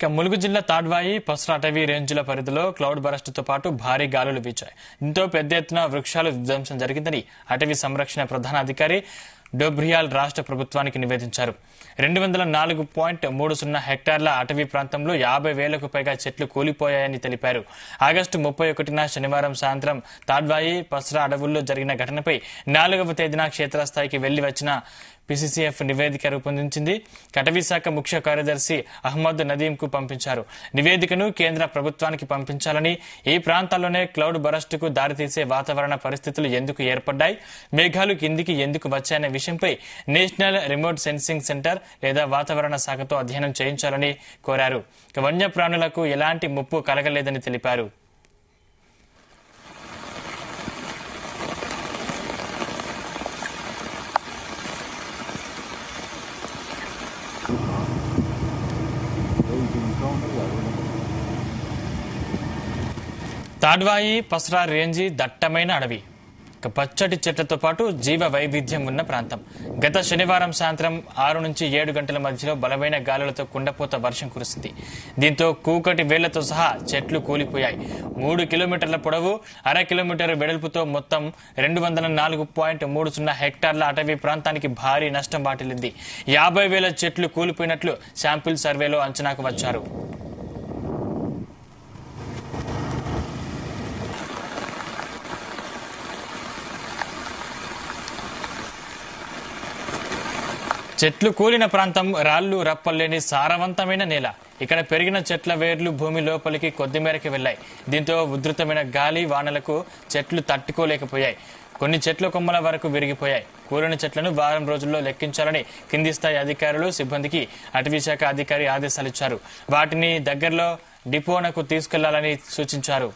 ములుగు జిల్లా తాడ్వాయి పసరా అటవీ రేంజ్ల పరిధిలో క్లౌడ్ బరస్ట్తో పాటు భారీ గాలులు వీచాయి. దీంతో పెద్ద ఎత్తున వృక్షాలు విధ్వంసం జరిగిందని అటవీ సంరక్షణ ప్రధాన అధికారి డోబ్రియాల్ రాష్ట్ర ప్రభుత్వానికి నివేదించారు. 204.30 హెక్టార్ల అటవీ ప్రాంతంలో 50,000కు పైగా చెట్లు కూలిపోయాయని తెలిపారు. ఆగస్టు 31న శనివారం సాయంత్రం తాడ్వాయి పసరా అడవుల్లో జరిగిన ఘటనపై 4వ తేదీన క్షేత్రస్థాయికి వెళ్లి వచ్చిన పీసీసీఎఫ్ నివేదిక రూపొందించింది. అటవీ శాఖ ముఖ్య కార్యదర్శి అహ్మద్ నదీంకు పంపించారు. నివేదికను కేంద్ర ప్రభుత్వానికి పంపించాలని, ఈ ప్రాంతాల్లోనే క్లౌడ్ బరస్టుకు దారితీసే వాతావరణ పరిస్థితులు ఎందుకు ఏర్పడ్డాయి, మేఘాలు కిందికి ఎందుకు వచ్చాయనే విషయంపై నేషనల్ రిమోట్ సెన్సింగ్ సెంటర్ లేదా వాతావరణ శాఖతో అధ్యయనం చేయించాలని కోరారు. వన్యప్రాణులకు ఎలాంటి ముప్పు కలగలేదని తెలిపారు. తాడ్వాయి పసరా రేంజి దట్టమైన అడవి, పచ్చటి చెట్లతో పాటు జీవ వైవిధ్యం ఉన్న ప్రాంతం. గత శనివారం సాయంత్రం 6 నుంచి 7 గంటల మధ్యలో బలమైన గాలులతో కుండపోత వర్షం కురిసింది. దీంతో కూకటి వేళ్లతో సహా చెట్లు కూలిపోయాయి. 3 కిలోమీటర్ల పొడవు, 1/2 కిలోమీటర్ వెడల్పుతో మొత్తం 204.30 హెక్టార్ల అటవీ ప్రాంతానికి భారీ నష్టం వాటిల్లింది. 50,000 చెట్లు కూలిపోయినట్లు శాంపిల్ సర్వేలో అంచనాకు వచ్చారు. చెట్లు కూలిన ప్రాంతం రాళ్లు రప్పలేని సారవంతమైన నేల. ఇక్కడ పెరిగిన చెట్ల వేర్లు భూమి లోపలికి కొద్ది మేరకు వెళ్లాయి. దీంతో ఉధృతమైన గాలి వానలకు చెట్లు తట్టుకోలేకపోయాయి. కొన్ని చెట్ల కొమ్మల వరకు విరిగిపోయాయి. కూలిన చెట్లను వారం రోజుల్లో లెక్కించాలని కింది స్థాయి అధికారులు సిబ్బందికి అటవీశాఖ అధికారి ఆదేశాలిచ్చారు. వాటిని దగ్గరలో డిపోనకు తీసుకెళ్లాలని సూచించారు.